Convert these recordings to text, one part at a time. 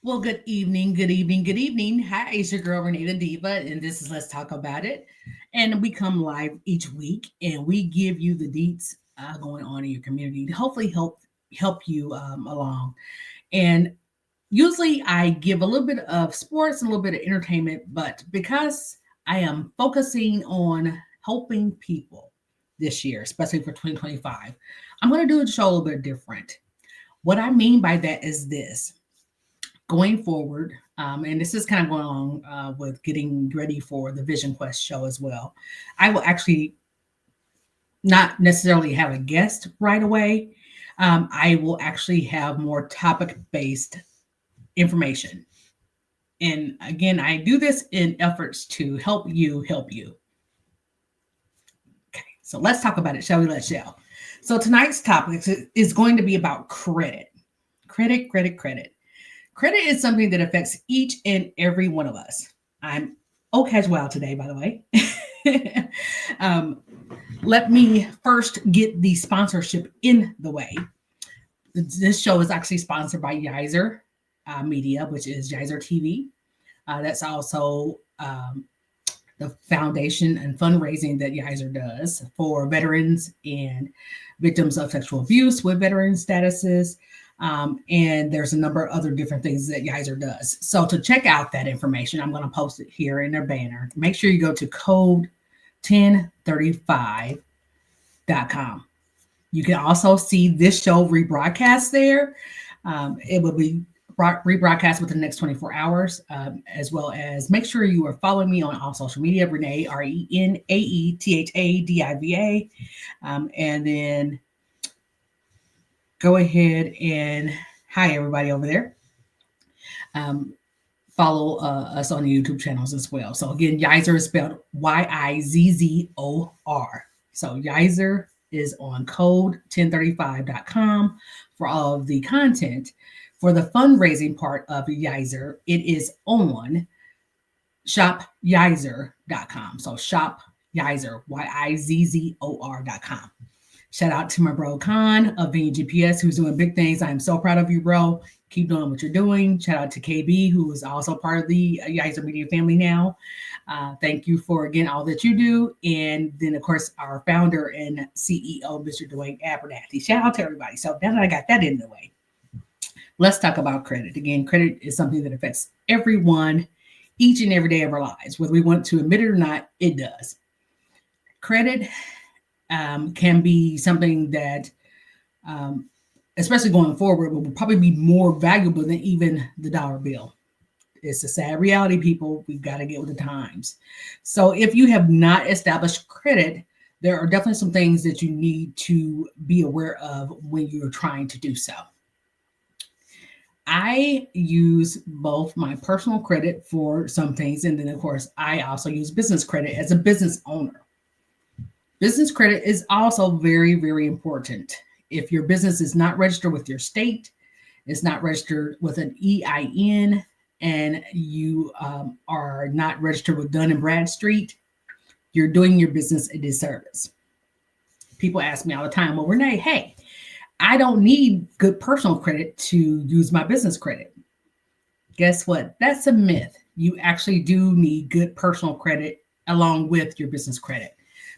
Well, good evening, good evening, good evening. Hi, it's your girl RenaeThaDiva, and this is Let's Talk About It. And we come live each week, and we give you the deets going on in your community to hopefully help you along. And usually, I give a little bit of sports and a little bit of entertainment, but because I am focusing on helping people this year, especially for 2025, I'm going to do a show a little bit different. What I mean by that is this going forward, and this is kind of going along with getting ready for the Vision Quest show as well. I will actually not necessarily have a guest right away. I will actually have more topic based information. And again, I do this in efforts to help you help you. Okay, so let's talk about it, shall we? Let's shall. So tonight's topic is going to be about credit. Credit, credit, credit. Credit is something that affects each and every one of us. I'm casual today, by the way. um, Let me first get the sponsorship in the way. This show is actually sponsored by Yizer Media, which is Yizer TV. That's also the foundation and fundraising that Yizer does for veterans and victims of sexual abuse with veteran statuses. And there's a number of other different things that Yizer does. So to check out that information, I'm going to post it here in their banner. Make sure you go to code1035.com. You can also see this show rebroadcast there. It will be rebroadcast within the next 24 hours, as well as make sure you are following me on all social media, Renee, RenaeThaDiva. And then go ahead and hi, everybody over there. Um, Follow us on the YouTube channels as well. So again, Yizer is spelled Yizzor. So Yizer is on code1035.com for all of the content. For the fundraising part of Yizer, it is on shopyizer.com. So shop Yizer, Yizzor.com. Shout out to my bro Khan of VGPS, who's doing big things. I am so proud of you, bro. Keep doing what you're doing. Shout out to KB, who is also part of the Yizer Media family now. Thank you for, again, all that you do. And then, of course, our founder and CEO, Mr. Dwayne Abernathy. Shout out to everybody. So now that I got that in the way, let's talk about credit. Again, credit is something that affects everyone each and every day of our lives. Whether we want to admit it or not, it does. Credit can be something that, especially going forward, will probably be more valuable than even the dollar bill. It's a sad reality, people. We've got to get with the times. So if you have not established credit, there are definitely some things that you need to be aware of when you're trying to do so. I use both my personal credit for some things, and then, of course, I also use business credit as a business owner. Business credit is also very, very important. If your business is not registered with your state, it's not registered with an EIN, and you are not registered with Dun and Bradstreet, you're doing your business a disservice. People ask me all the time, well, Renee, hey, I don't need good personal credit to use my business credit. Guess what? That's a myth. You actually do need good personal credit along with your business credit.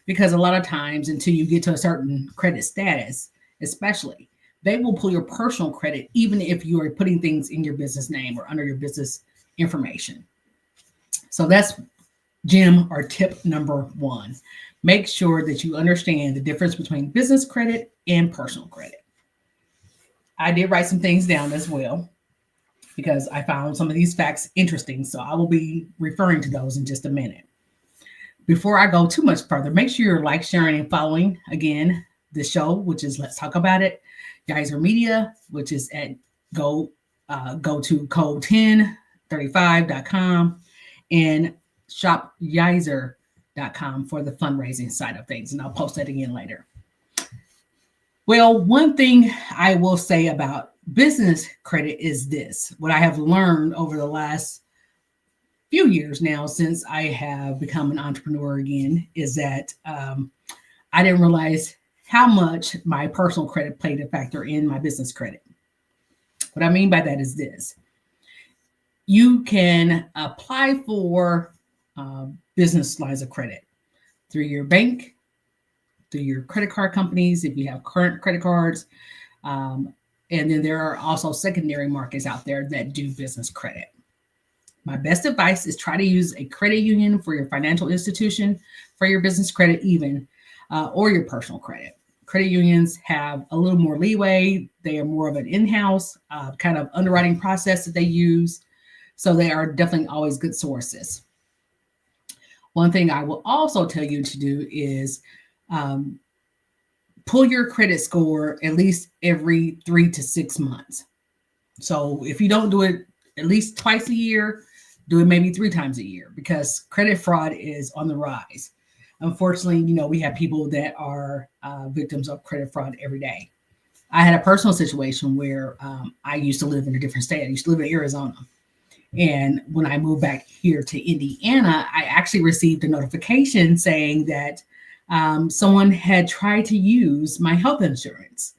Because a lot of times, until you get to a certain credit status, especially, they will pull your personal credit, even if you are putting things in your business name or under your business information. So that's gem or tip number one. Make sure that you understand the difference between business credit and personal credit. I did write some things down as well because I found some of these facts interesting. So I will be referring to those in just a minute. Before I go too much further, make sure you're like, sharing, and following, again, the show, which is Let's Talk About It, Yizer Media, which is at go to code1035.com, and shopyizer.com for the fundraising side of things. And I'll post that again later. Well, one thing I will say about business credit is this. What I have learned over the last few years now since I have become an entrepreneur again is that I didn't realize how much my personal credit played a factor in my business credit. What I mean by that is this. you can apply for business lines of credit through your bank, through your credit card companies, if you have current credit cards. Um, and then there are also secondary markets out there that do business credit. My best advice is try to use a credit union for your financial institution, for your business credit, even, or your personal credit. Credit unions have a little more leeway. They are more of an in house kind of underwriting process that they use. So they are definitely always good sources. One thing I will also tell you to do is um, pull your credit score at least every 3 to 6 months. So if you don't do it at least twice a year, do it maybe 3 times a year, because credit fraud is on the rise. Unfortunately, we have people that are victims of credit fraud every day. I had a personal situation where I used to live in a different state. I used to live in Arizona. And when I moved back here to Indiana, I actually received a notification saying that someone had tried to use my health insurance.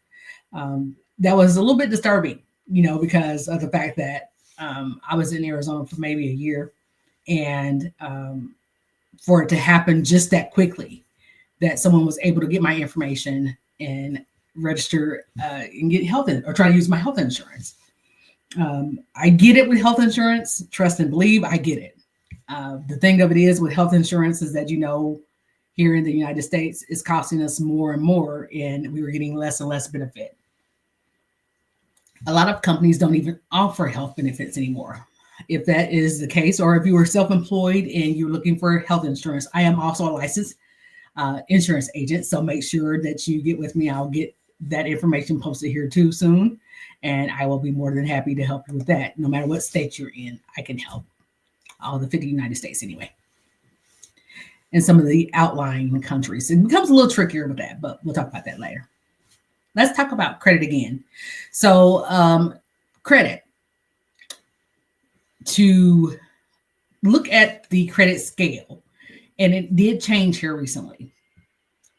That was a little bit disturbing, because of the fact that I was in Arizona for maybe a year, and for it to happen just that quickly, that someone was able to get my information and register and get or try to use my health insurance. I get it with health insurance. Trust and believe, I get it. The thing of it is with health insurance is that, here in the United States, it's costing us more and more, and we were getting less and less benefit. A lot of companies don't even offer health benefits anymore. If that is the case, or if you are self-employed and you're looking for health insurance, I am also a licensed insurance agent. So make sure that you get with me. I'll get that information posted here too soon. And I will be more than happy to help you with that. No matter what state you're in, I can help. All the 50 United States anyway. And some of the outlying countries. It becomes a little trickier with that, but we'll talk about that later. Let's talk about credit again. So credit. To look at the credit scale, and it did change here recently.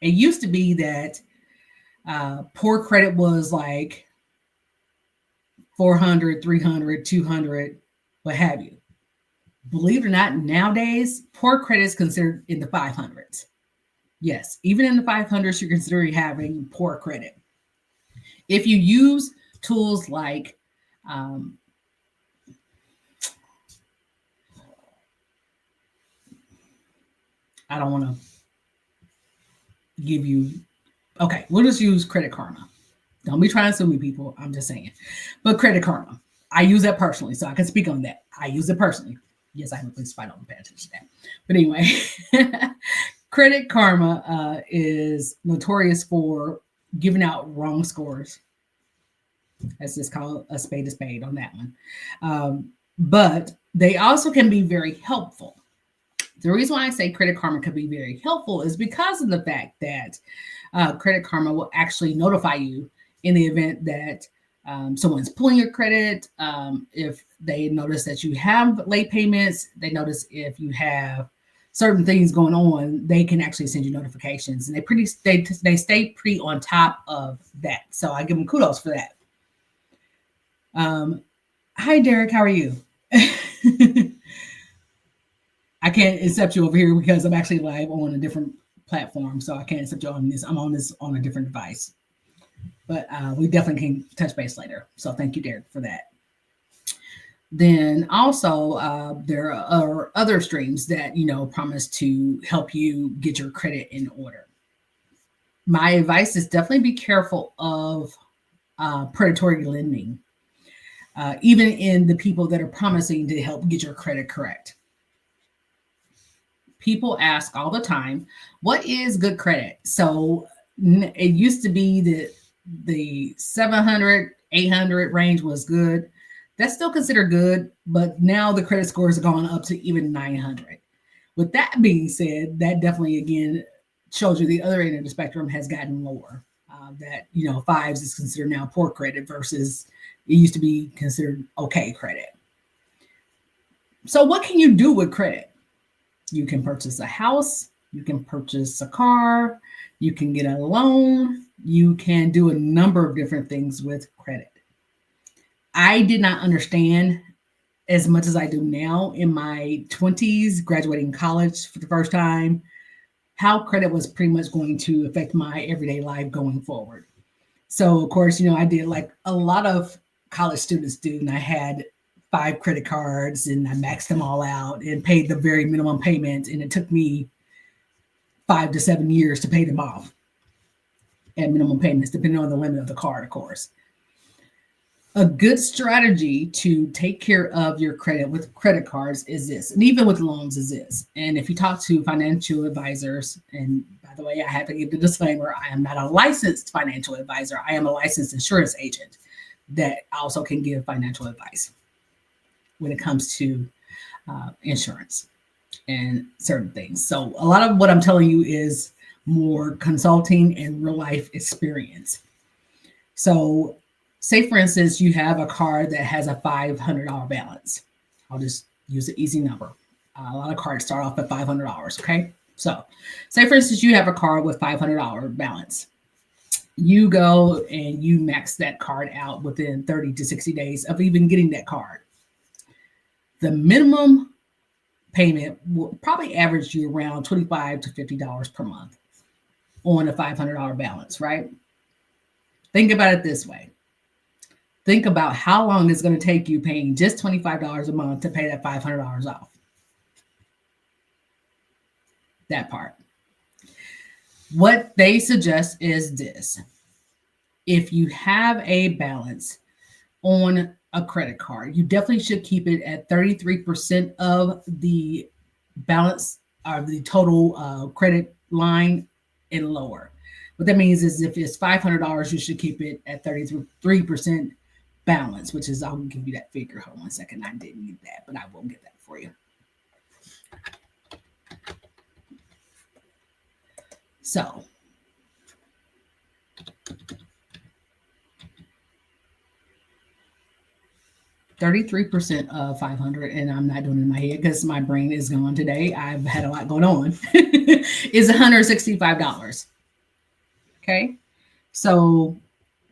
It used to be that poor credit was like 400, 300, 200, what have you. Believe it or not, nowadays, poor credit is considered in the 500s. Yes, even in the 500s, you're considering having poor credit. If you use tools like I don't want to give you, okay, we'll just use Credit Karma. Don't be trying to sue me, people. I'm just saying. But Credit Karma, I use that personally, so I can speak on that. I use it personally. Yes, I have a police fight on pay attention to that. But anyway, Credit Karma is notorious for giving out wrong scores. Let's just call a spade on that one. But they also can be very helpful. The reason why I say Credit Karma could be very helpful is because of the fact that Credit Karma will actually notify you in the event that someone's pulling your credit. If they notice that you have late payments, they notice if you have certain things going on, they can actually send you notifications, and they stay pretty on top of that. So I give them kudos for that. Hi, Derek. How are you? I can't accept you over here because I'm actually live on a different platform, so I can't accept you on this. I'm on this on a different device, but we definitely can touch base later. So thank you, Derek, for that. Then also there are other streams that promise to help you get your credit in order. My advice is definitely be careful of predatory lending, even in the people that are promising to help get your credit correct. People ask all the time, what is good credit? So it used to be that the 700, 800 range was good. That's still considered good, but now the credit scores have gone up to even 900. With that being said, that definitely, again, shows you the other end of the spectrum has gotten lower. That, fives is considered now poor credit versus it used to be considered okay credit. So what can you do with credit? You can purchase a house, you can purchase a car, you can get a loan, you can do a number of different things with credit. I did not understand as much as I do now in my 20s, graduating college for the first time, how credit was pretty much going to affect my everyday life going forward. So, of course, I did like a lot of college students do, and I had 5 credit cards and I maxed them all out and paid the very minimum payment. And it took me 5 to 7 years to pay them off at minimum payments, depending on the limit of the card, of course. A good strategy to take care of your credit with credit cards is this, and even with loans is this. And if you talk to financial advisors, and by the way, I have to give the disclaimer, I am not a licensed financial advisor. I am a licensed insurance agent that also can give financial advice when it comes to insurance and certain things. So a lot of what I'm telling you is more consulting and real life experience. So say, for instance, you have a card that has a $500 balance. I'll just use an easy number. A lot of cards start off at $500, okay? So say, for instance, you have a card with $500 balance. You go and you max that card out within 30 to 60 days of even getting that card. The minimum payment will probably average you around $25 to $50 per month on a $500 balance, right? Think about it this way. Think about how long it's going to take you paying just $25 a month to pay that $500 off. That part. What they suggest is this. If you have a balance on a credit card, you definitely should keep it at 33% of the balance or the total credit line and lower. What that means is if it's $500, you should keep it at 33% balance, which is, I'll give you that figure. Hold on 1 second. I didn't get that, but I will get that for you. So, $33% of 500, and I'm not doing it in my head because my brain is gone today. I've had a lot going on, is $165. Okay. So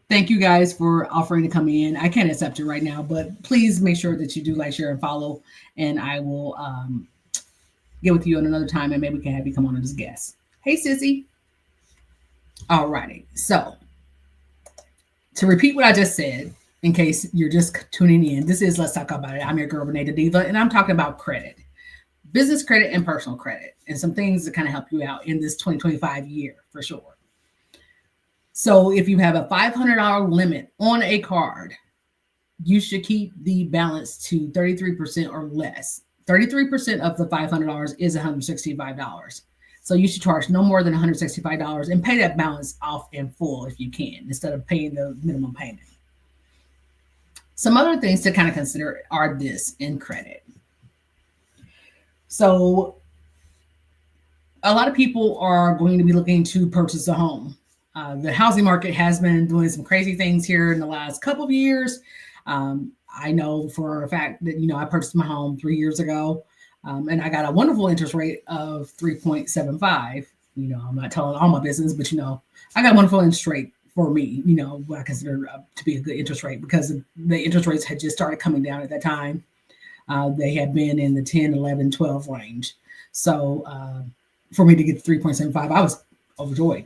thank you guys for offering to come in. I can't accept it right now, but please make sure that you do like, share, and follow. And I will get with you on another time, and maybe we can have you come on as a guest. Hey, sissy. All righty. So to repeat what I just said, in case you're just tuning in, this is Let's Talk About It. I'm your girl, RenaeThaDiva, and I'm talking about credit, business credit and personal credit, and some things to kind of help you out in this 2025 year for sure. So if you have a $500 limit on a card, you should keep the balance to 33% or less. 33% of the $500 is $165. So you should charge no more than $165 and pay that balance off in full if you can, instead of paying the minimum payment. Some other things to kind of consider are this in credit. So a lot of people are going to be looking to purchase a home. The housing market has been doing some crazy things here in the last couple of years. I know for a fact that, I purchased my home 3 years ago, and I got a wonderful interest rate of 3.75. I'm not telling all my business, but, I got a wonderful interest rate for me, what I consider to be a good interest rate, because the interest rates had just started coming down at that time. They had been in the 10, 11, 12 range. So for me to get 3.75, I was overjoyed.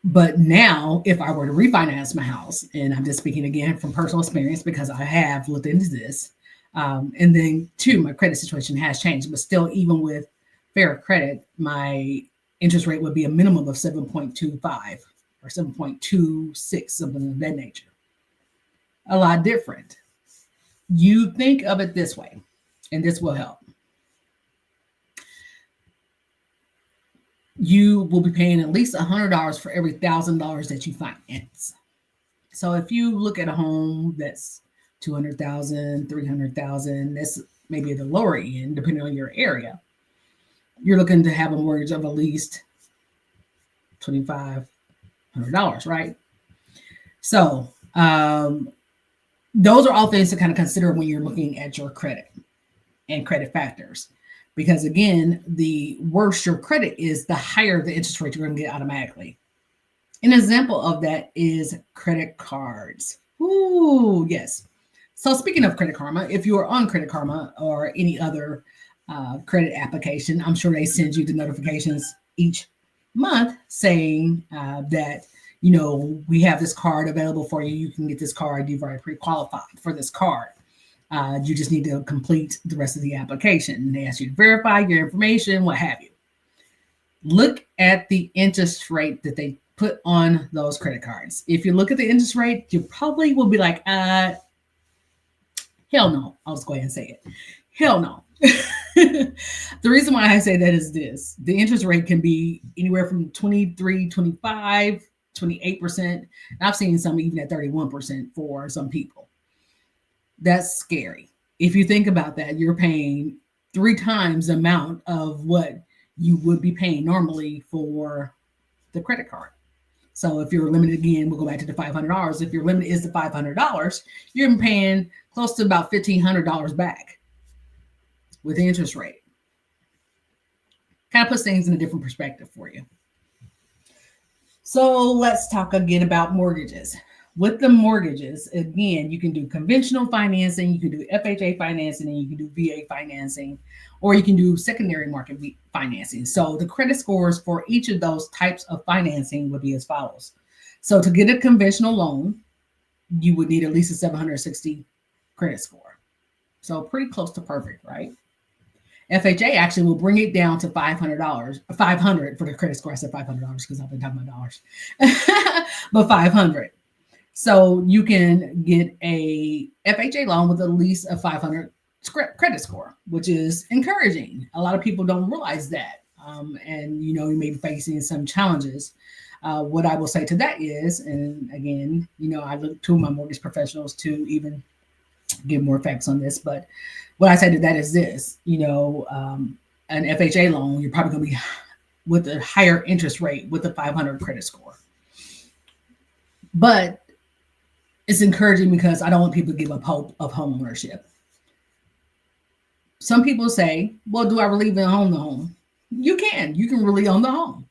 But now if I were to refinance my house, and I'm just speaking again from personal experience because I have looked into this, and then two, my credit situation has changed, but still, even with fair credit, my interest rate would be a minimum of 7.25 or 7.26, something of that nature. A lot different. You think of it this way, and this will help. You will be paying at least $100 for every $1,000 that you finance. So if you look at a home that's $200,000, $300,000, that's maybe at the lower end, depending on your area, you're looking to have a mortgage of at least $2,500, right? So those are all things to kind of consider when you're looking at your credit and credit factors. Because again, the worse your credit is, the higher the interest rate you're going to get automatically. An example of that is credit cards. Ooh, yes. So speaking of Credit Karma, if you are on Credit Karma or any other credit application, I'm sure they send you the notifications each month saying that, we have this card available for you. You can get this card. You've already pre-qualified for this card. You just need to complete the rest of the application. They ask you to verify your information, what have you. Look at the interest rate that they put on those credit cards. If you look at the interest rate, you probably will be like, hell no. I'll just go ahead and say it. Hell no. The reason why I say that is this. The interest rate can be anywhere from 23, 25, 28%. I've seen some even at 31% for some people. That's scary. If you think about that, you're paying 3 times the amount of what you would be paying normally for the credit card. So if you're limited, again, we'll go back to the $500. If your limit is the $500, you're paying close to about $1,500 back with the interest rate. Kind of puts things in a different perspective for you. So let's talk again about mortgages. With the mortgages, again, you can do conventional financing, you can do FHA financing, and you can do VA financing, or you can do secondary market financing. So the credit scores for each of those types of financing would be as follows. So to get a conventional loan, you would need at least a 760 credit score. So pretty close to perfect, right? FHA actually will bring it down to $500 for the credit score. I said $500 because I've been talking about dollars, but $500. So you can get a FHA loan with at least a 500 credit score, which is encouraging. A lot of people don't realize that. And, you may be facing some challenges. What I will say to that is, and again, I look to my mortgage professionals to even give more facts on this, but what I say to that is this, an FHA loan, you're probably going to be with a higher interest rate with a 500 credit score. But it's encouraging because I don't want people to give up hope of home ownership. Some people say, well, do I really even own the home? You can really own the home.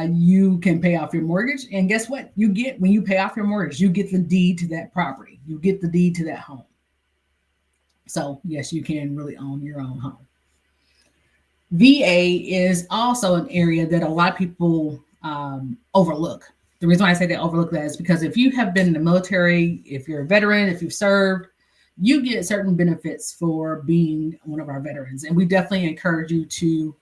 You can pay off your mortgage. And guess what? When you pay off your mortgage, you get the deed to that property. You get the deed to that home. So yes, you can really own your own home. VA is also an area that a lot of people overlook. The reason why I say they overlook that is because if you have been in the military, if you're a veteran, if you've served, you get certain benefits for being one of our veterans. And we definitely encourage you to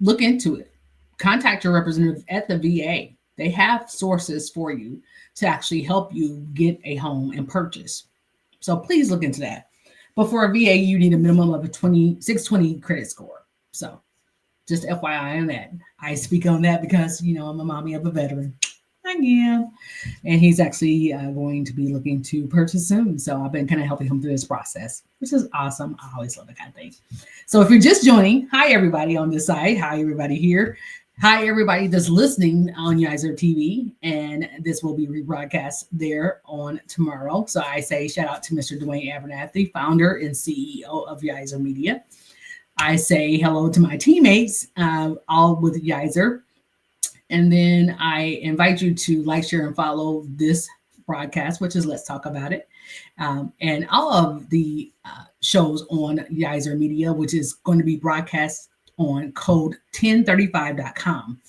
look into it. Contact your representative at the VA. They have sources for you to actually help you get a home and purchase. So please look into that. But for a VA, you need a minimum of a 620 credit score. So just FYI on that. I speak on that because, I'm a mommy of a veteran. I am. And he's actually going to be looking to purchase soon. So I've been kind of helping him through this process, which is awesome. I always love that kind of thing. So if you're just joining, hi, everybody on this side. Hi, everybody here. Hi, everybody that's listening on Yizer TV. And this will be rebroadcast there on tomorrow. So I say shout out to Mr. Dwayne Abernathy, founder and CEO of Yizer Media. I say hello to my teammates, all with Yizer. And then I invite you to like, share, and follow this broadcast, which is Let's Talk About It. And all of the shows on Yizer Media, which is going to be broadcast on code 1035.com.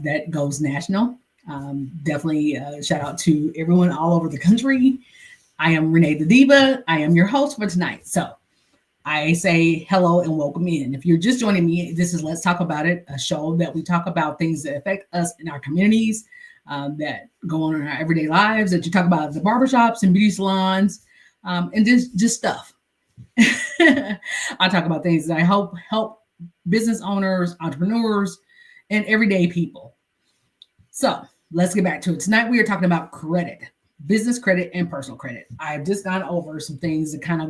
That goes national. Definitely shout out to everyone all over the country. I am RenaeThaDiva. I am your host for tonight. So I say hello and welcome in. If you're just joining me, this is Let's Talk About It, a show that we talk about things that affect us in our communities, that go on in our everyday lives, that you talk about at the barbershops and beauty salons, and just stuff. I talk about things that I hope help business owners, entrepreneurs, and everyday people. So let's get back to it. Tonight we are talking about credit, business credit and personal credit. I've just gone over some things that kind of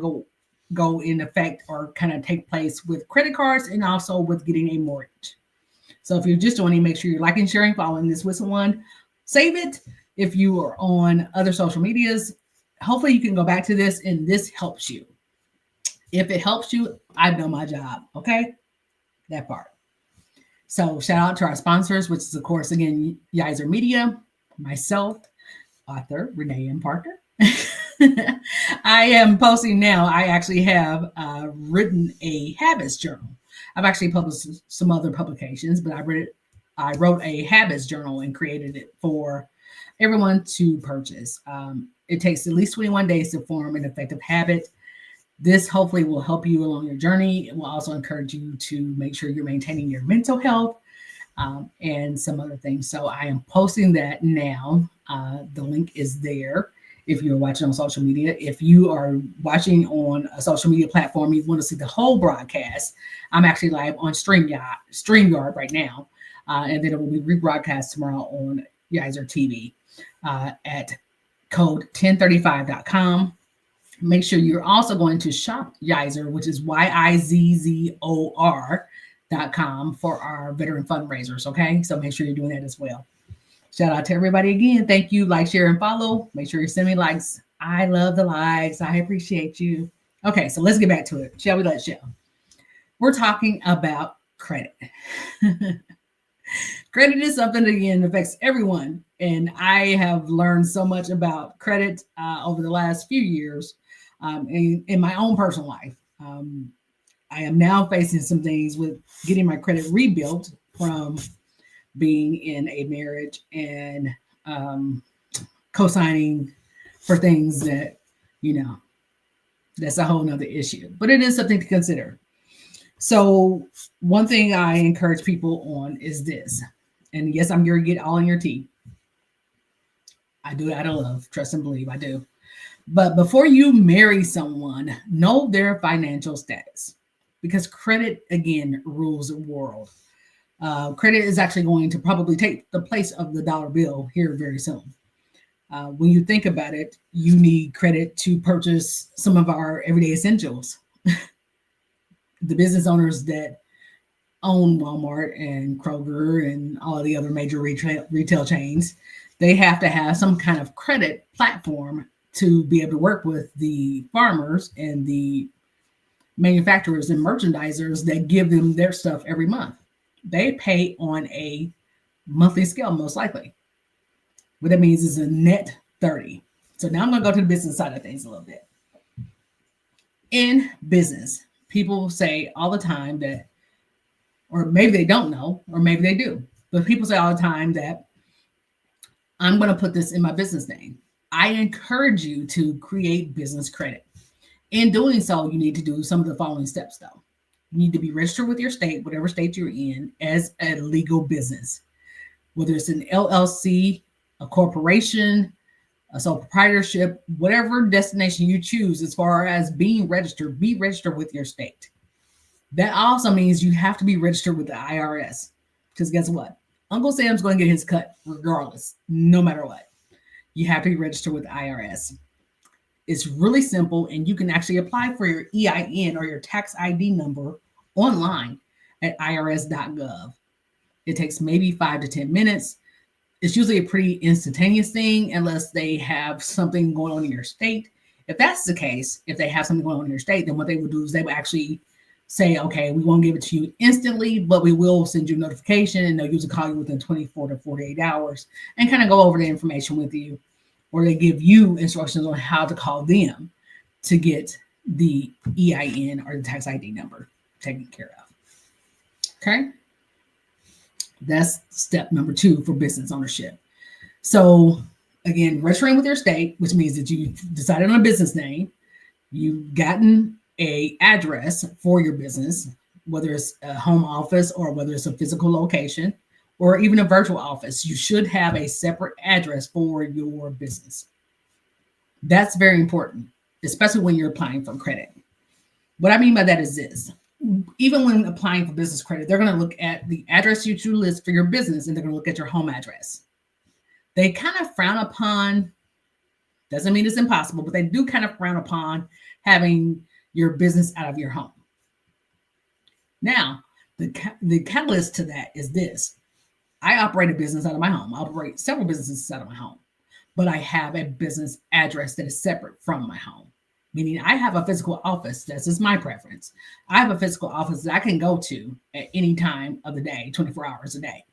go in effect or kind of take place with credit cards and also with getting a mortgage. So if you're just joining, make sure you're liking, sharing, following this with someone. Save it. If you are on other social medias, hopefully you can go back to this and this helps you. If it helps you, I've done my job. Okay. That part. So shout out to our sponsors, which is of course, again, Yizer Media, myself, author, Renee and Parker. I am posting now. I actually have written a habits journal. I've actually published some other publications, but I wrote a habits journal and created it for everyone to purchase. It takes at least 21 days to form an effective habit. This hopefully will help you along your journey. It will also encourage you to make sure you're maintaining your mental health and some other things. So I am posting that now. The link is there if you're watching on social media. If you are watching on a social media platform, you want to see the whole broadcast, I'm actually live on StreamYard right now. And then it will be rebroadcast tomorrow on Yizer TV at code 1035.com. Make sure you're also going to shop Yizer, which is YIZZOR.com for our veteran fundraisers. Okay. So make sure you're doing that as well. Shout out to everybody again. Thank you. Like, share, and follow. Make sure you send me likes. I love the likes. I appreciate you. Okay. So let's get back to it. Shall we? Let's shall. We're talking about credit. Credit is something that, again, affects everyone. And I have learned so much about credit over the last few years in my own personal life. I am now facing some things with getting my credit rebuilt from being in a marriage and co-signing for things that, that's a whole nother issue. But it is something to consider. So one thing I encourage people on is this. And yes, I'm going to get all in your tea. I do it out of love. Trust and believe I do. But before you marry someone, know their financial status. Because credit, again, rules the world. Credit is actually going to probably take the place of the dollar bill here very soon. When you think about it, you need credit to purchase some of our everyday essentials. The business owners that own Walmart and Kroger and all of the other major retail chains, they have to have some kind of credit platform to be able to work with the farmers and the manufacturers and merchandisers that give them their stuff every month. They pay on a monthly scale, most likely. What that means is a net 30. So now I'm going to go to the business side of things a little bit. In business, people say all the time that, or maybe they don't know, or maybe they do, but people say all the time that I'm going to put this in my business name. I encourage you to create business credit. In doing so, you need to do some of the following steps, though. You need to be registered with your state, whatever state you're in, as a legal business, whether it's an LLC, a corporation, a sole proprietorship, whatever destination you choose as far as being registered, be registered with your state. That also means you have to be registered with the IRS, because guess what? Uncle Sam's going to get his cut regardless, no matter what. You have to be registered with the IRS. It's really simple, and you can actually apply for your EIN or your tax ID number online at irs.gov. It takes maybe 5 to 10 minutes. It's usually a pretty instantaneous thing unless they have something going on in your state. If that's the case, if they have something going on in your state, then what they would do is they would actually say, okay, we won't give it to you instantly, but we will send you a notification, and they'll usually call you within 24 to 48 hours and kind of go over the information with you, or they give you instructions on how to call them to get the EIN or the tax ID number taken care of. Okay. That's step number 2 for business ownership. So again, registering with your state, which means that you decided on a business name, you've gotten a address for your business, whether it's a home office or whether it's a physical location or even a virtual office. You should have a separate address for your business. That's very important, especially when you're applying for credit. What I mean by that is this. Even when applying for business credit, they're going to look at the address you list for your business, and they're going to look at your home address. They kind of frown upon, doesn't mean it's impossible, but they do kind of frown upon having your business out of your home. Now, the catalyst to that is this. I operate a business out of my home. I operate several businesses out of my home, but I have a business address that is separate from my home. Meaning I have a physical office. This is my preference. I have a physical office that I can go to at any time of the day, 24 hours a day,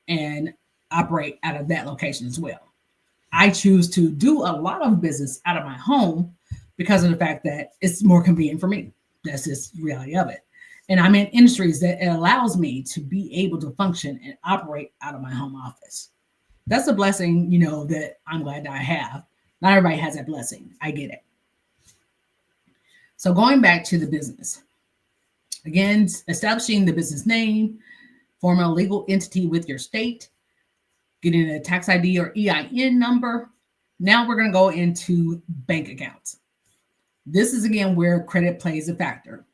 and operate out of that location as well. I choose to do a lot of business out of my home because of the fact that it's more convenient for me. That's just the reality of it. And I'm in industries that it allows me to be able to function and operate out of my home office. That's a blessing, that I'm glad that I have. Not everybody has that blessing. I get it. So going back to the business, again, establishing the business name, forming a legal entity with your state, getting a tax ID or EIN number. Now we're going to go into bank accounts. This is again where credit plays a factor.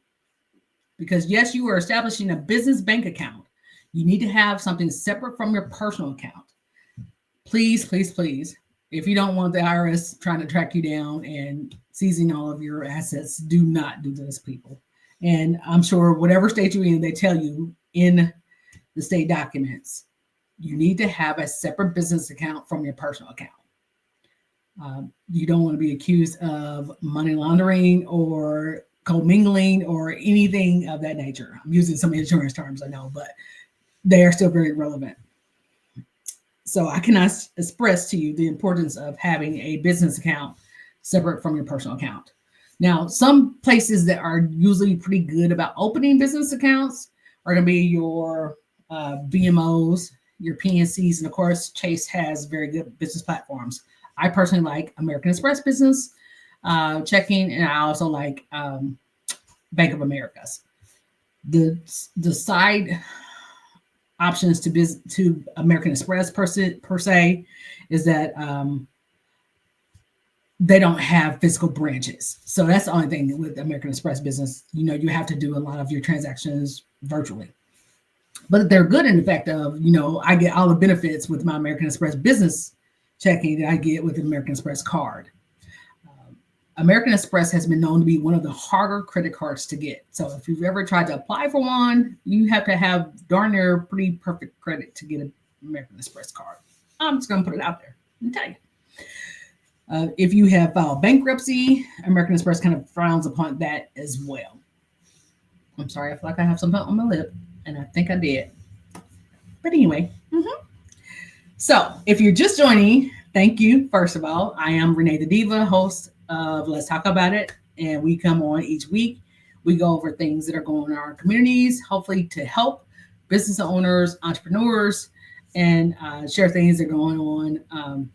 Because yes, you are establishing a business bank account. You need to have something separate from your personal account. Please, please, please, if you don't want the IRS trying to track you down and seizing all of your assets, do not do this, people. And I'm sure whatever state you're in, they tell you in the state documents, you need to have a separate business account from your personal account. You don't want to be accused of money laundering or commingling or anything of that nature. I'm using some insurance terms, I know, but they are still very relevant. So I cannot express to you the importance of having a business account separate from your personal account. Now, some places that are usually pretty good about opening business accounts are going to be your BMOs, your PNCs, and of course, Chase has very good business platforms. I personally like American Express Business Checking, and I also like Bank of America's. The side options to American Express per se is that they don't have physical branches. So that's the only thing with American Express Business. You have to do a lot of your transactions virtually. But they're good in the fact of, I get all the benefits with my American Express Business Checking that I get with the American Express card. American Express has been known to be one of the harder credit cards to get. So if you've ever tried to apply for one, you have to have darn near pretty perfect credit to get an American Express card. I'm just going to put it out there and tell you. If you have filed bankruptcy, American Express kind of frowns upon that as well. I'm sorry, I feel like I have something on my lip, and I think I did. But anyway. So if you're just joining, thank you. First of all, I am RenaeThaDiva, host of Let's Talk About It. And we come on each week. We go over things that are going on in our communities, hopefully to help business owners, entrepreneurs, and share things that are going on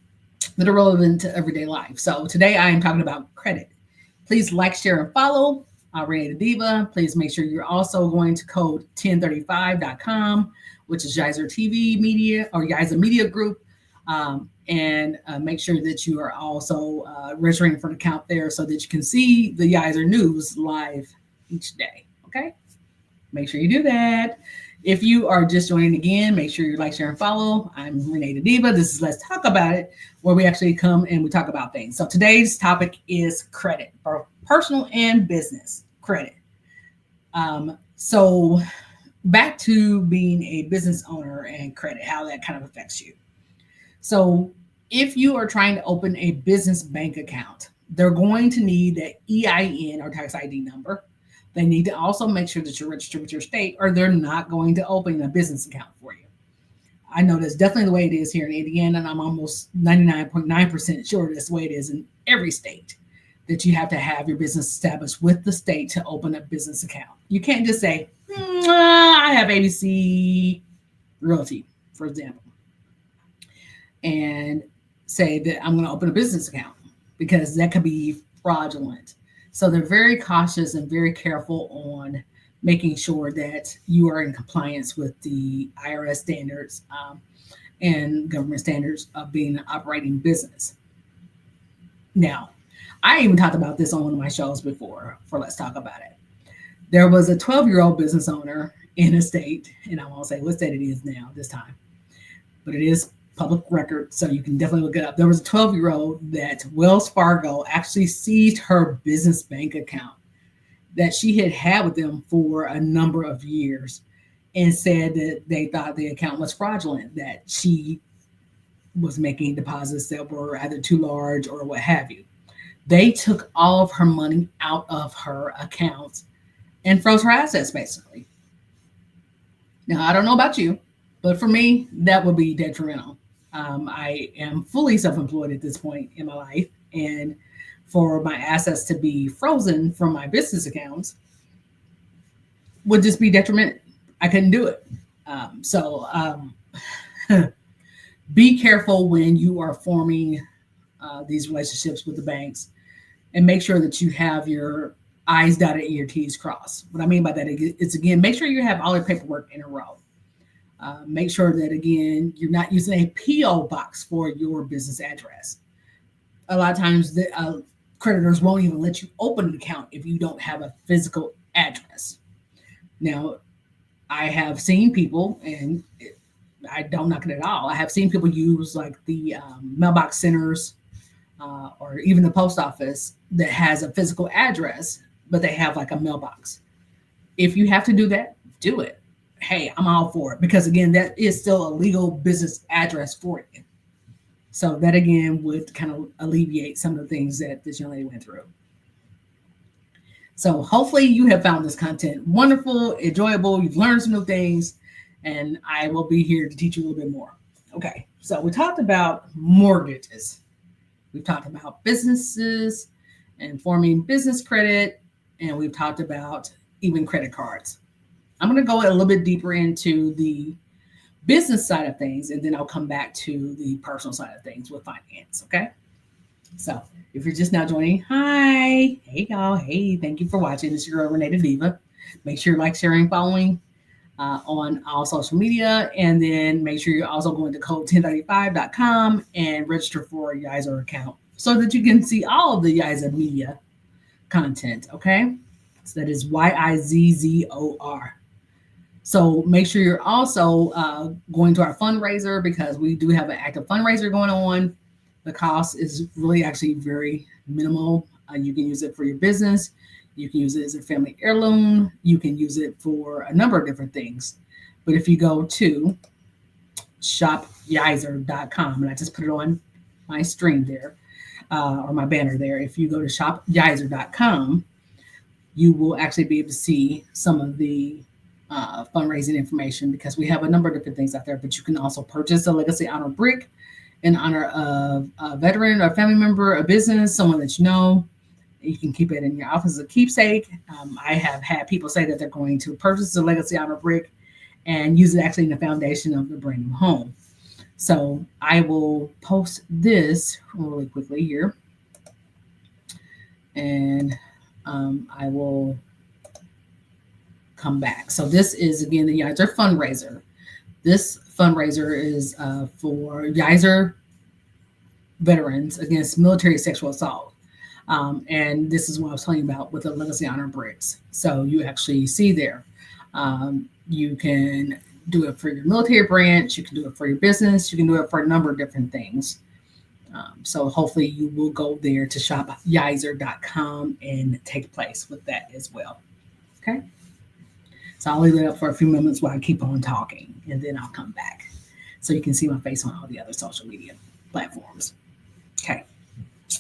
that are relevant to everyday life. So today I am talking about credit. Please like, share, and follow RenaeThaDiva. Please make sure you're also going to code 1035.com, which is Yizer TV Media or Yizer Media Group. And make sure that you are also registering for an account there so that you can see the Yizer News live each day. Okay? Make sure you do that. If you are just joining again, make sure you like, share, and follow. I'm RenaeThaDiva. This is Let's Talk About It, where we actually come and we talk about things. So today's topic is credit, for personal and business credit. So back to being a business owner and credit, how that kind of affects you. So if you are trying to open a business bank account, they're going to need the EIN or tax ID number. They need to also make sure that you're registered with your state, or they're not going to open a business account for you. I know that's definitely the way it is here in Indiana, and I'm almost 99.9% sure that's the way it is in every state, that you have to have your business established with the state to open a business account. You can't just say, I have ABC Realty, for example, and say that I'm going to open a business account, because that could be fraudulent. So they're very cautious and very careful on making sure that you are in compliance with the IRS standards and government standards of being an operating business. Now, I even talked about this on one of my shows before for Let's Talk About It. There was a 12-year-old business owner in a state, and I won't say what state it is now this time, but it is public record, so you can definitely look it up. There was a 12-year-old that Wells Fargo actually seized her business bank account that she had had with them for a number of years, and said that they thought the account was fraudulent, that she was making deposits that were either too large or what have you. They took all of her money out of her accounts and froze her assets, basically. Now, I don't know about you, but for me, that would be detrimental. I am fully self-employed at this point in my life, and for my assets to be frozen from my business accounts would just be detriment. I couldn't do it. So be careful when you are forming these relationships with the banks, and make sure that you have your I's dotted and your T's crossed. What I mean by that is, again, make sure you have all your paperwork in a row. Make sure that, again, you're not using a P.O. box for your business address. A lot of times, the creditors won't even let you open an account if you don't have a physical address. Now, I have seen people, and I don't knock it at all. I have seen people use like the mailbox centers or even the post office that has a physical address, but they have like a mailbox. If you have to do that, do it. Hey, I'm all for it, because again, that is still a legal business address for you. So that again would kind of alleviate some of the things that this young lady went through. So hopefully you have found this content wonderful, enjoyable. You've learned some new things, and I will be here to teach you a little bit more. Okay, so we talked about mortgages. We've talked about businesses and forming business credit, and we've talked about even credit cards. I'm going to go a little bit deeper into the business side of things, and then I'll come back to the personal side of things with finance. Okay. So if you're just now joining, hi, hey y'all, hey, thank you for watching. This is your girl RenaeThaDiva. Make sure you like, sharing, following on all social media, and then make sure you're also going to code1035.com and register for a Yizer account so that you can see all of the Yizer media content. Okay, so that is YIZZOR. So make sure you're also going to our fundraiser, because we do have an active fundraiser going on. The cost is really actually very minimal. You can use it for your business. You can use it as a family heirloom. You can use it for a number of different things. But if you go to shopyizer.com, and I just put it on my stream there, or my banner there. If you go to shopyizer.com, you will actually be able to see some of the fundraising information, because we have a number of different things out there. But you can also purchase a Legacy Honor brick in honor of a veteran or a family member, a business, someone that you know. You can keep it in your office as a keepsake. I have had people say that they're going to purchase a Legacy Honor brick and use it actually in the foundation of the brand new home. So I will post this really quickly here, and I will come back. So this is, again, the Yizer fundraiser. This fundraiser is for Yizer veterans against military sexual assault. And this is what I was telling you about with the Legacy Honor bricks. So you actually see there, you can do it for your military branch, you can do it for your business, you can do it for a number of different things. So hopefully you will go there to shopyizer.com and take place with that as well. Okay. So I'll leave it up for a few moments while I keep on talking, and then I'll come back so you can see my face on all the other social media platforms. Okay.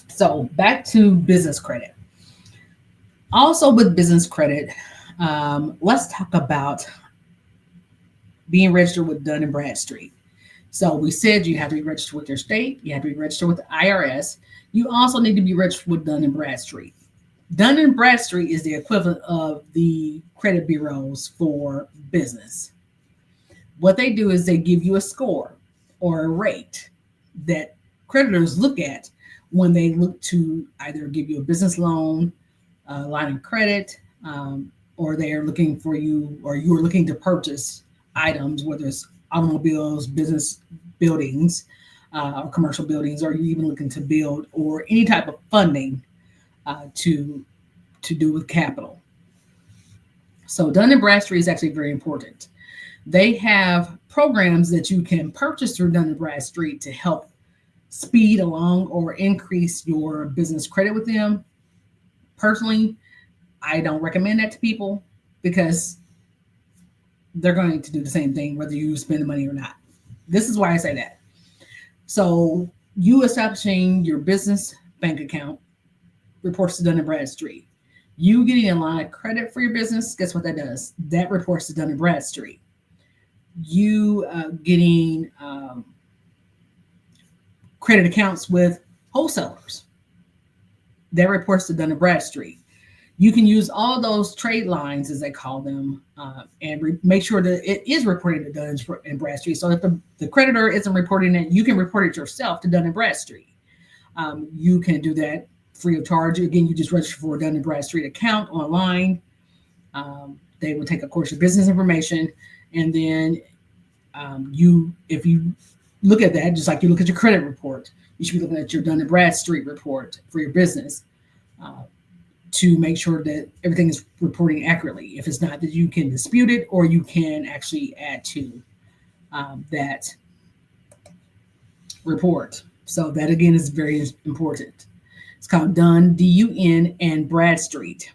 So back to business credit. Also with business credit, let's talk about being registered with Dun & Bradstreet. So we said you have to be registered with your state. You have to be registered with the IRS. You also need to be registered with Dun & Bradstreet. Dun & Bradstreet is the equivalent of the credit bureaus for business. What they do is they give you a score or a rate that creditors look at when they look to either give you a business loan, a line of credit, or they are looking for you, or you are looking to purchase items, whether it's automobiles, business buildings, or commercial buildings, or you even looking to build, or any type of funding to do with capital. So Dun & Bradstreet is actually very important. They have programs that you can purchase through Dun & Bradstreet to help speed along or increase your business credit with them. Personally, I don't recommend that to people, because they're going to do the same thing whether you spend the money or not. This is why I say that. So you establishing your business bank account reports to Dun & Bradstreet. You getting a line of credit for your business, guess what that does? That reports to Dun & Bradstreet. You getting credit accounts with wholesalers. That reports to Dun& Bradstreet. You can use all those trade lines, as they call them, and make sure that it is reporting to Dun & Bradstreet. So if the creditor isn't reporting it, you can report it yourself to Dun & Bradstreet. You can do that free of charge. Again, you just register for a Dun & Bradstreet account online. They will take, of course, your business information, and then if you look at that, just like you look at your credit report, you should be looking at your Dun & Bradstreet report for your business to make sure that everything is reporting accurately. If it's not, that you can dispute it, or you can actually add to that report. So that, again, is very important. It's called Dun, D-U-N, and Bradstreet.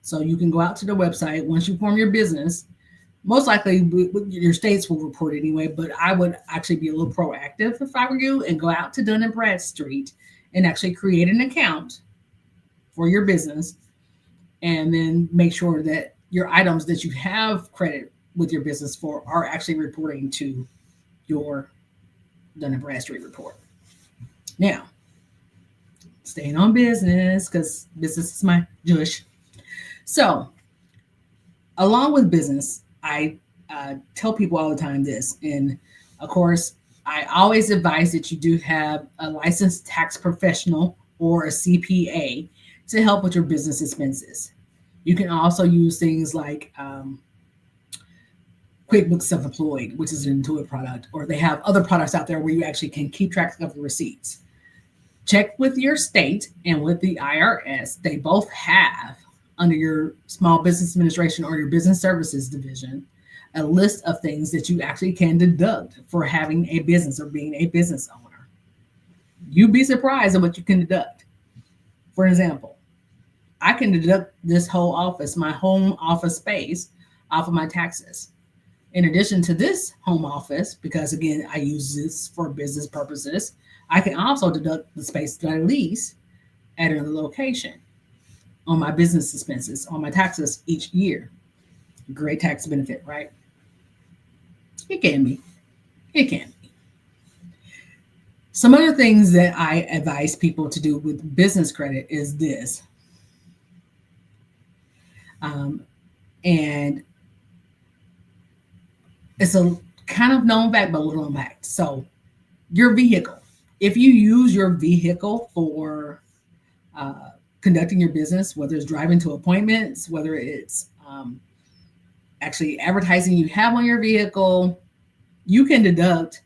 So you can go out to the website once you form your business. Most likely your states will report anyway, but I would actually be a little proactive if I were you and go out to Dun & Bradstreet and actually create an account for your business, and then make sure that your items that you have credit with your business for are actually reporting to your Dun & Bradstreet report. Now, staying on business, because business is my jush. So, along with business, I tell people all the time this, and of course, I always advise that you do have a licensed tax professional or a CPA to help with your business expenses. You can also use things like QuickBooks Self-Employed, which is an Intuit product, or they have other products out there where you actually can keep track of the receipts. Check with your state and with the IRS. They both have, under your Small Business Administration or your Business Services Division, a list of things that you actually can deduct for having a business or being a business owner. You'd be surprised at what you can deduct. For example, I can deduct this whole office, my home office space, off of my taxes. In addition to this home office, because again, I use this for business purposes, I can also deduct the space that I lease at another location on my business expenses, on my taxes each year. Great tax benefit, right? It can be. It can be. Some other things that I advise people to do with business credit is this. And it's a kind of known fact, but a little known fact. So your vehicle, if you use your vehicle for conducting your business, whether it's driving to appointments, whether it's actually advertising you have on your vehicle, you can deduct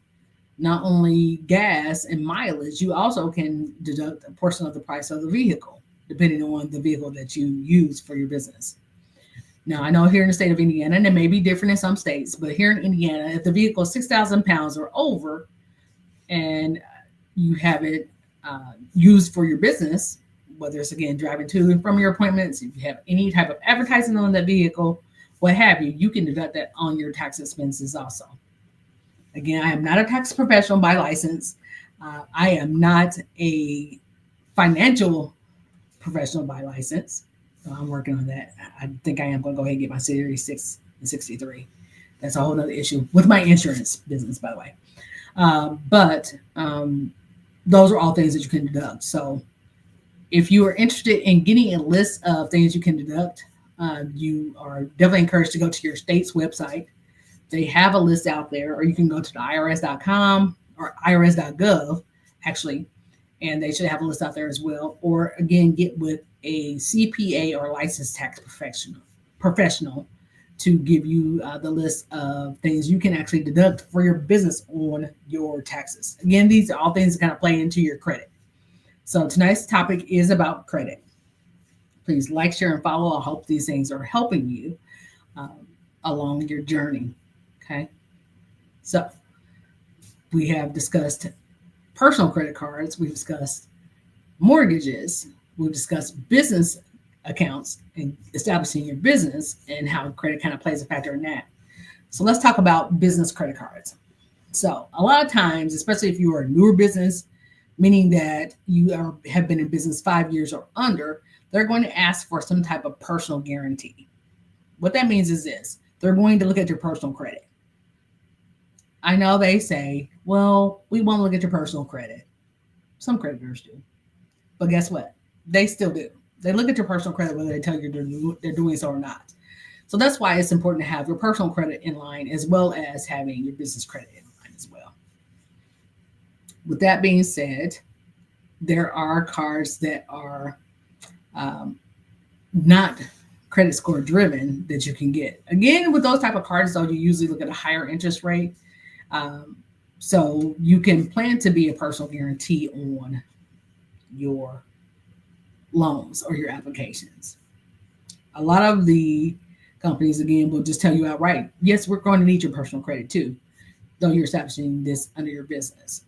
not only gas and mileage, you also can deduct a portion of the price of the vehicle, depending on the vehicle that you use for your business. Now, I know here in the state of Indiana, and it may be different in some states, but here in Indiana, if the vehicle is 6,000 pounds or over and you have it used for your business, whether it's, again, driving to and from your appointments, if you have any type of advertising on that vehicle, what have you, you can deduct that on your tax expenses also. Again, I am not a tax professional by license. I am not a financial professional by license. So I'm working on that. I think I am going to go ahead and get my Series 6 and 63. That's a whole other issue with my insurance business, by the way. But those are all things that you can deduct. So if you are interested in getting a list of things you can deduct, you are definitely encouraged to go to your state's website. They have a list out there, or you can go to the IRS.com or IRS.gov, actually, and they should have a list out there as well. Or again, get with a CPA or licensed tax professional to give you the list of things you can actually deduct for your business on your taxes. Again, these are all things that kind of play into your credit. So tonight's topic is about credit. Please like, share, and follow. I hope these things are helping you along your journey. Okay. So we have discussed personal credit cards. We've discussed mortgages. We've discussed business accounts and establishing your business and how credit kind of plays a factor in that. So let's talk about business credit cards. So a lot of times, especially if you are a newer business, meaning that you have been in business 5 years or under, they're going to ask for some type of personal guarantee. What that means is this: they're going to look at your personal credit. I know they say Well, we won't look at your personal credit. Some creditors do. But guess what? They still do. They look at your personal credit whether they tell you they're doing so or not. So that's why it's important to have your personal credit in line as well as having your business credit in line as well. With that being said, there are cards that are um, not credit score driven that you can get. Again, with those type of cards, though, you usually look at a higher interest rate. Um, so you can plan to be a personal guarantee on your loans or your applications. A lot of the companies, again, will just tell you outright, yes, we're going to need your personal credit too, though you're establishing this under your business.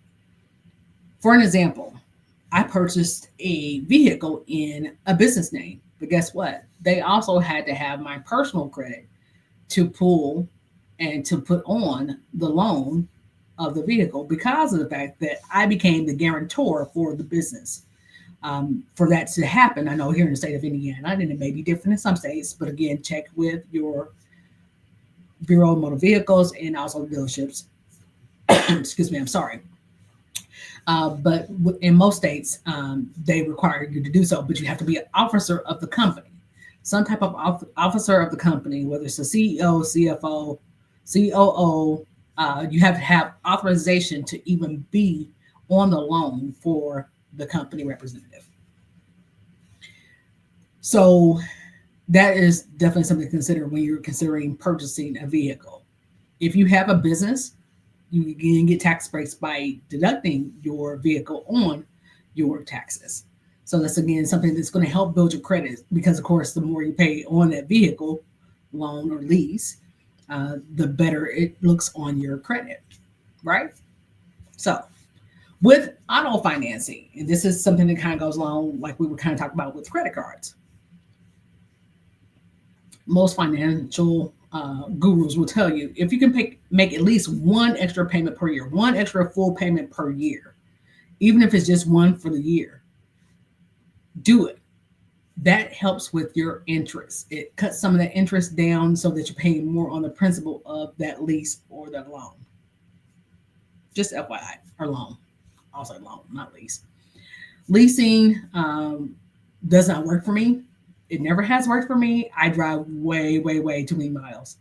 For an example, I purchased a vehicle in a business name, but guess what? They also had to have my personal credit to pull and to put on the loan of the vehicle because of the fact that I became the guarantor for the business. For that to happen, I know here in the state of Indiana, and it may be different in some states, but again, check with your Bureau of Motor Vehicles and also dealerships. Excuse me, I'm sorry. But in most states, they require you to do so, but you have to be an officer of the company, some type of officer of the company, whether it's a CEO, CFO, COO. You have to have authorization to even be on the loan for the company representative. So that is definitely something to consider when you're considering purchasing a vehicle. If you have a business, you can get tax breaks by deducting your vehicle on your taxes. So that's again something that's going to help build your credit because, of course, the more you pay on that vehicle, loan or lease, the better it looks on your credit, right? So with auto financing, and this is something that kind of goes along like we were kind of talking about with credit cards. Most financial gurus will tell you if you can make at least one extra payment per year, one extra full payment per year, even if it's just one for the year, do it. That helps with your interest. It cuts some of that interest down so that you're paying more on the principal of that lease or that loan. Just FYI, or loan. Also loan, not lease. Leasing does not work for me. It never has worked for me. I drive way, way, way too many miles.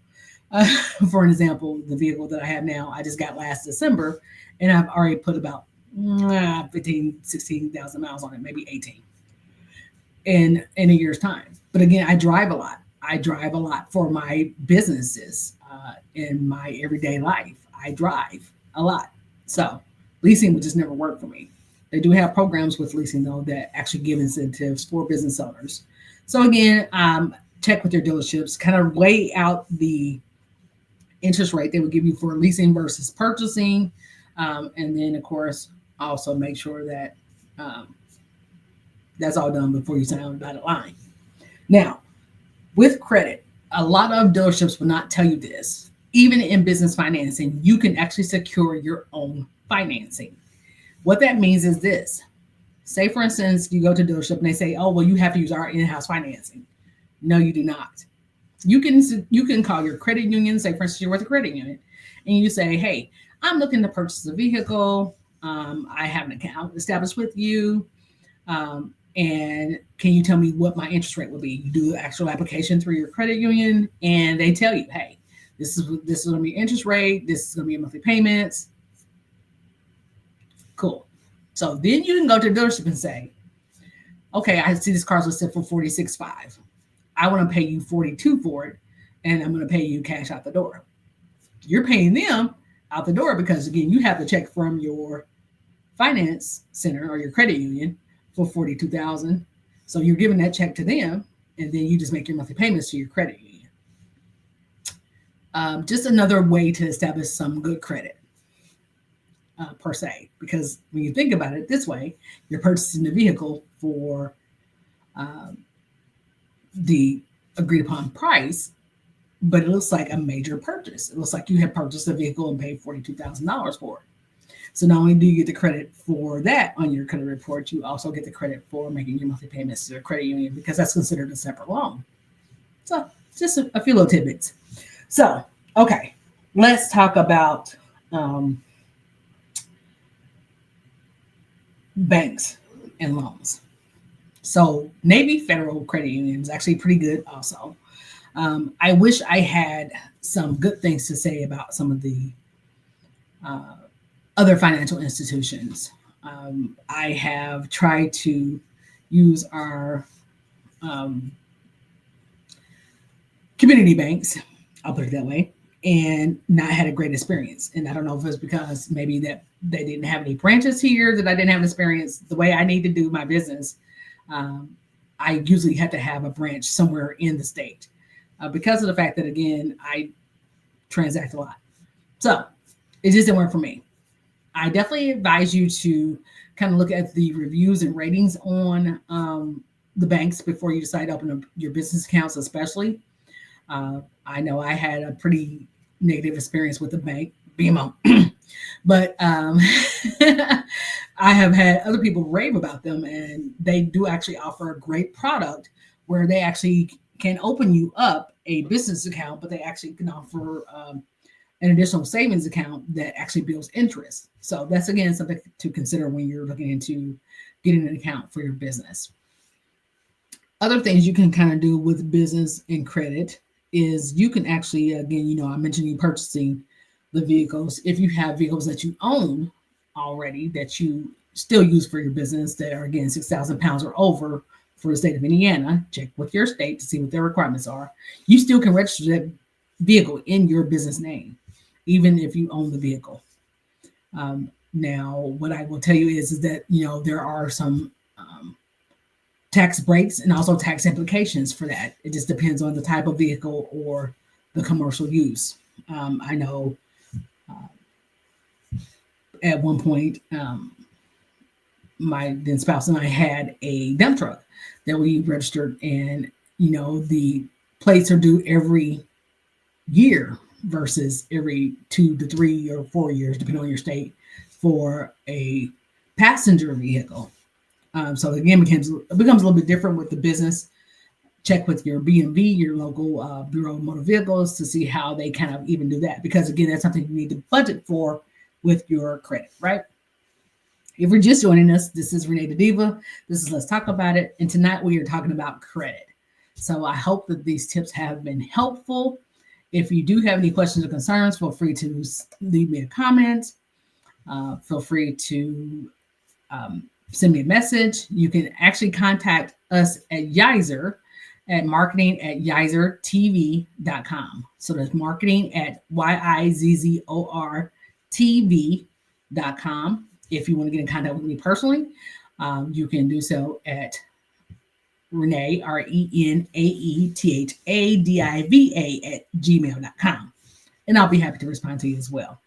Uh, for an example, the vehicle that I have now, I just got last December, and I've already put about 15, 16,000 miles on it, maybe 18 in a year's time. But again, I drive a lot. I drive a lot for my businesses in my everyday life. I drive a lot. So leasing would just never work for me. They do have programs with leasing, though, that actually give incentives for business owners. So again, check with your dealerships, kind of weigh out the interest rate they would give you for leasing versus purchasing. And then, of course, also make sure that that's all done before you sign on the dotted line. Now, with credit, a lot of dealerships will not tell you this. Even in business financing, you can actually secure your own financing. What that means is this. Say, for instance, you go to a dealership and they say, oh, well, you have to use our in-house financing. No, you do not. You can call your credit union, say, for instance, you're with a credit union, and you say, hey, I'm looking to purchase a vehicle. I have an account established with you. And can you tell me what my interest rate will be? You do the actual application through your credit union, and they tell you, hey, this is going to be interest rate. This is going to be your monthly payments. Cool. So then you can go to the dealership and say, okay, I see this car's listed for $46,500. I want to pay you $42,000 for it, and I'm going to pay you cash out the door. You're paying them out the door because, again, you have the check from your finance center or your credit union for $42,000. So you're giving that check to them, and then you just make your monthly payments to your credit union. Just another way to establish some good credit. Per se, because when you think about it this way, you're purchasing the vehicle for the agreed upon price, but it looks like a major purchase. It looks like you have purchased a vehicle and paid $42,000 for it. So not only do you get the credit for that on your credit report, you also get the credit for making your monthly payments to the credit union because that's considered a separate loan. So just a few little tidbits. So, okay, let's talk about banks and loans. So Navy Federal Credit Union is actually pretty good also. I wish I had some good things to say about some of the uh, other financial institutions. I have tried to use our um, community banks, I'll put it that way, and not had a great experience. And I don't know if it's because maybe that they didn't have any branches here, that I didn't have an experience the way I need to do my business. Um, I usually have to have a branch somewhere in the state because of the fact that, again, I transact a lot. So it just didn't work for me. I definitely advise you to kind of look at the reviews and ratings on the banks before you decide to open your business accounts, especially. I know I had a pretty negative experience with the bank, BMO, but I have had other people rave about them, and they do actually offer a great product where they actually can open you up a business account, but they actually can offer an additional savings account that actually builds interest. So that's again something to consider when you're looking into getting an account for your business. Other things you can kind of do with business and credit is you can actually, again, I mentioned you purchasing the vehicles. If you have vehicles that you own already that you still use for your business that are, again, 6,000 pounds or over for the state of Indiana, check with your state to see what their requirements are. You still can register that vehicle in your business name, even if you own the vehicle. Now, what I will tell you is that, there are some tax breaks and also tax implications for that. It just depends on the type of vehicle or the commercial use. I know at one point, my then spouse and I had a dump truck that we registered, and the plates are due every year versus every 2 to 3 or 4 years, depending on your state, for a passenger vehicle. So again, it becomes a little bit different with the business. Check with your BMV, your local Bureau of Motor Vehicles, to see how they kind of even do that. Because again, that's something you need to budget for with your credit, right? If you're just joining us, this is RenaeThaDiva. This is Let's Talk About It. And tonight we are talking about credit. So I hope that these tips have been helpful. If you do have any questions or concerns, feel free to leave me a comment. Feel free to send me a message. You can actually contact us at Yizer at marketing@yizertv.com. So that's marketing at YIZZORTV.com. If you want to get in contact with me personally, you can do so at Renae, RenaeThaDiva @gmail.com. And I'll be happy to respond to you as well.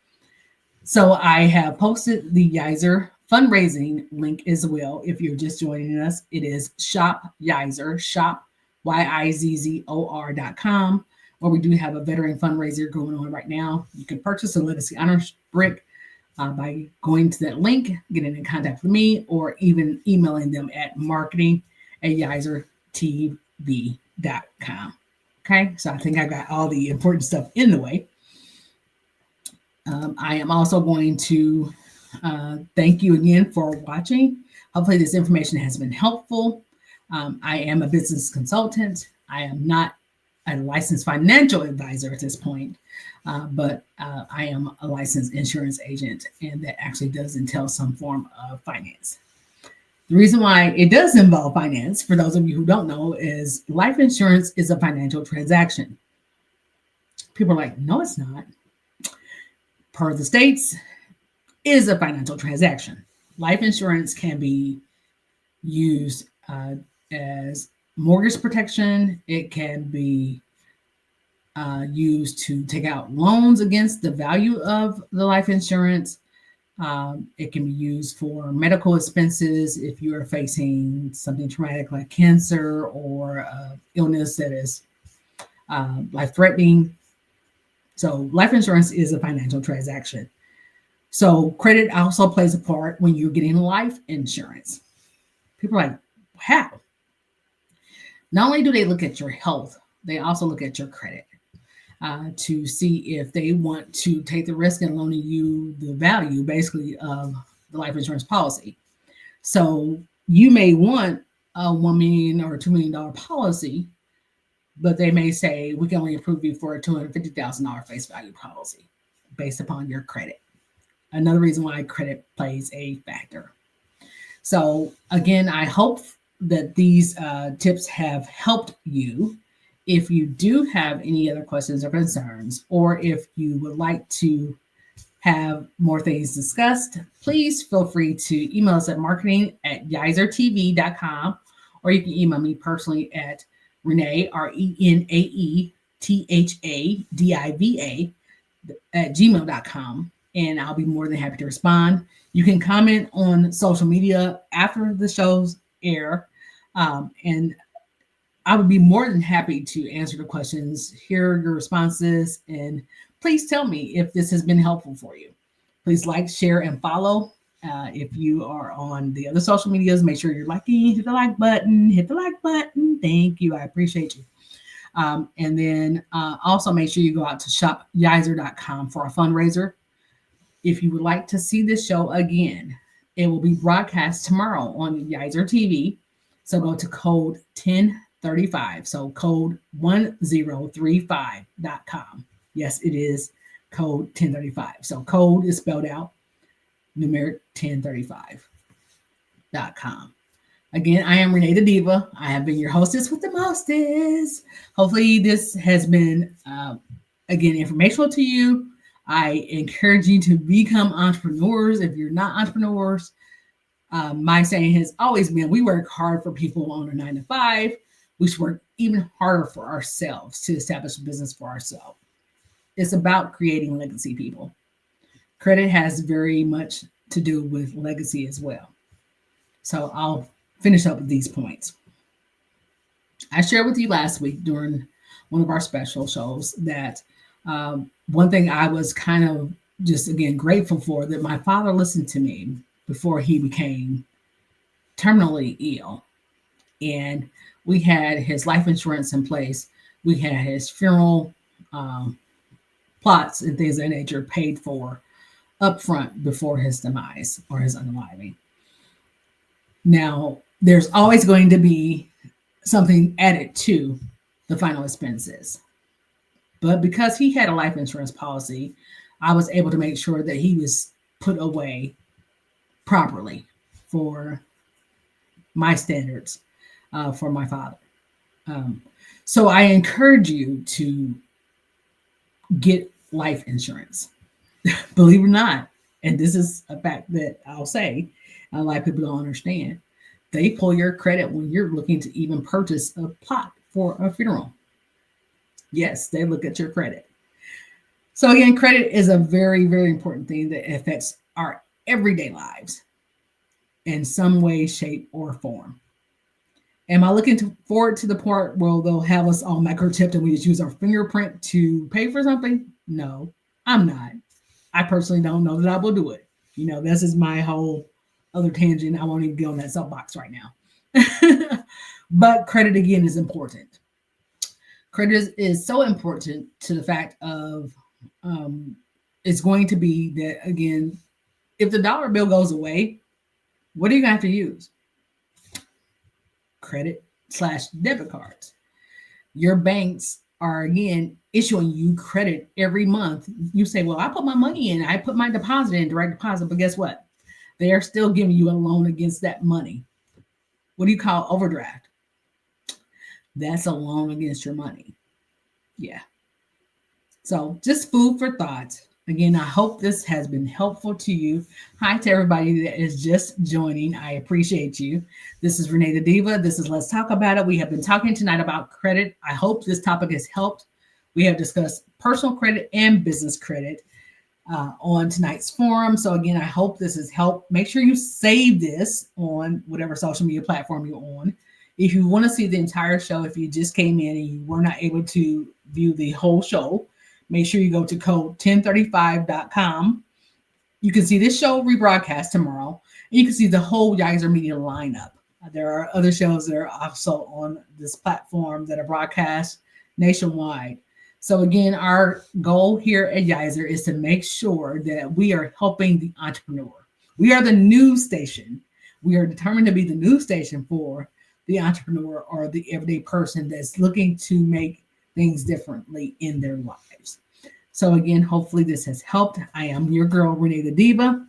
So I have posted the Yizer fundraising link as well. If you're just joining us, it is Shop Yizer, shop YIZZOR.com, where we do have a veteran fundraiser going on right now. You can purchase a Legacy Honors brick by going to that link, getting in contact with me, or even emailing them at marketing@YIZerTV.com. Okay, so I think I got all the important stuff in the way. I am also going to thank you again for watching. Hopefully this information has been helpful. I am a business consultant. I am not a licensed financial advisor at this point, but I am a licensed insurance agent, and that actually does entail some form of finance. The reason why it does involve finance, for those of you who don't know, is life insurance is a financial transaction. People are like, no, it's not. Per the states, is a financial transaction. Life insurance can be used as mortgage protection. It can be used to take out loans against the value of the life insurance. It can be used for medical expenses if you are facing something traumatic like cancer or illness that is life-threatening. So life insurance is a financial transaction. So credit also plays a part when you're getting life insurance. People are like, how? Not only do they look at your health, they also look at your credit to see if they want to take the risk in loaning you the value, basically, of the life insurance policy. So you may want a $1 million or $2 million policy, but they may say we can only approve you for a $250,000 face value policy based upon your credit. Another reason why credit plays a factor. So again, I hope that these tips have helped you. If you do have any other questions or concerns, or if you would like to have more things discussed, please feel free to email us at marketing@yisertv.com, or you can email me personally at Renee, RenaeThaDiva at gmail.com, and I'll be more than happy to respond. You can comment on social media after the shows air, and I would be more than happy to answer the questions, hear your responses, and please tell me if this has been helpful for you. Please like, share, and follow. If you are on the other social medias, make sure you're liking, hit the like button, hit the like button. Thank you. I appreciate you. And then also make sure you go out to shopyiser.com for a fundraiser. If you would like to see this show again, it will be broadcast tomorrow on Yiser TV. So go to code 1035. So code 1035.com. Yes, it is code 1035. So code is spelled out, numeric 1035.com. Again, I am RenaeThaDiva. I have been your hostess with the mostest. Hopefully this has been, again, informational to you. I encourage you to become entrepreneurs. If you're not entrepreneurs, my saying has always been, we work hard for people on a 9-to-5. We should work even harder for ourselves to establish a business for ourselves. It's about creating legacy, people. Credit has very much to do with legacy as well. So I'll finish up with these points. I shared with you last week during one of our special shows that one thing I was kind of just, again, grateful for, that my father listened to me before he became terminally ill. And we had his life insurance in place. We had his funeral plots and things of that nature paid for upfront before his demise or his unaliving. Now, there's always going to be something added to the final expenses. But because he had a life insurance policy, I was able to make sure that he was put away properly for my standards, for my father. So I encourage you to get life insurance. Believe it or not, and this is a fact that I'll say, a lot of people don't understand. They pull your credit when you're looking to even purchase a plot for a funeral. Yes, they look at your credit. So again, credit is a very, very important thing that affects our everyday lives in some way, shape, or form. Am I looking forward to the part where they'll have us all microchipped and we just use our fingerprint to pay for something? No, I'm not. I personally don't know that I will do it. You know, this is my whole other tangent. I won't even be on that soapbox right now. But credit, again, is important. Credit is so important to the fact of it's going to be that, again, if the dollar bill goes away, what are you going to have to use? Credit/debit cards. Your banks are, again, issuing you credit every month. You say, well, I put my money in, I put my deposit in, direct deposit, but guess what? They are still giving you a loan against that money. What do you call overdraft? That's a loan against your money. Yeah. So just food for thought. Again, I hope this has been helpful to you. Hi to everybody that is just joining. I appreciate you. This is RenaeThaDiva. This is Let's Talk About It. We have been talking tonight about credit. I hope this topic has helped. We have discussed personal credit and business credit on tonight's forum. So again, I hope this has helped. Make sure you save this on whatever social media platform you're on. If you want to see the entire show, if you just came in and you were not able to view the whole show, make sure you go to code 1035.com. You can see this show rebroadcast tomorrow, and you can see the whole Yiser Media lineup. There are other shows that are also on this platform that are broadcast nationwide. So again, our goal here at Yiser is to make sure that we are helping the entrepreneur. We are the news station. We are determined to be the news station for the entrepreneur or the everyday person that's looking to make things differently in their lives. So again, hopefully this has helped. I am your girl, Renee the Diva.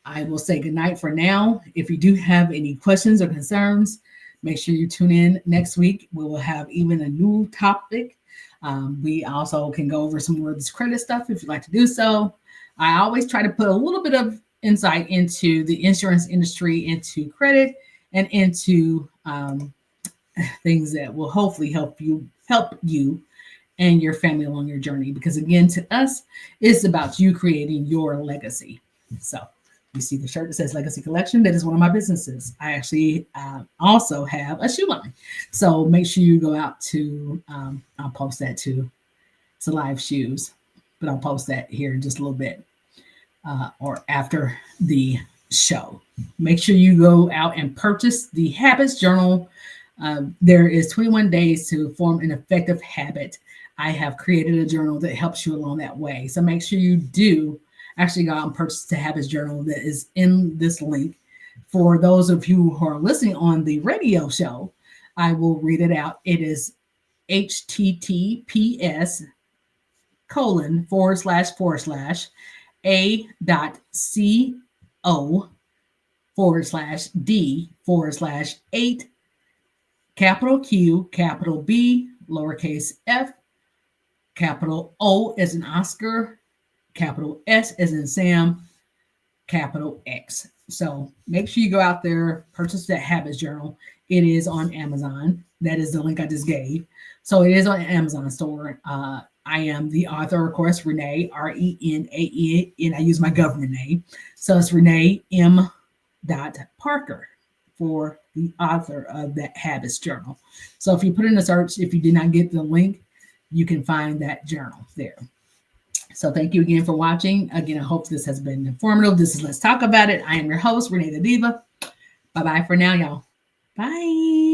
I will say goodnight for now. If you do have any questions or concerns, make sure you tune in next week. We will have even a new topic. We also can go over some more of this credit stuff if you'd like to do so. I always try to put a little bit of insight into the insurance industry, into credit, and into things that will hopefully help you and your family along your journey. Because again, to us, it's about you creating your legacy. So you see the shirt that says Legacy Collection. That is one of my businesses. I actually also have a shoe line. So make sure you go out to, I'll post that too. It's a live shoes, but I'll post that here in just a little bit or after the show. Make sure you go out and purchase the Habits Journal. There is 21 days to form an effective habit. I have created a journal that helps you along that way. So make sure you do actually go out and purchase the Habits Journal that is in this link. For those of you who are listening on the radio show, I will read it out. It is https://a.co/d/8 capital Q, capital B, lowercase f, capital O as in Oscar, capital S as in Sam, capital X. So make sure you go out there, purchase that Habits Journal. It is on Amazon. That is the link I just gave. So it is on Amazon store. I am the author, of course, Renee, Renae, and I use my government name. So it's Renee M. Parker for the author of that Habits Journal. So if you put in a search, if you did not get the link, you can find that journal there. So thank you again for watching. Again, I hope this has been informative. This is Let's Talk About It. I am your host, Renee the Diva. Bye-bye for now, y'all. Bye.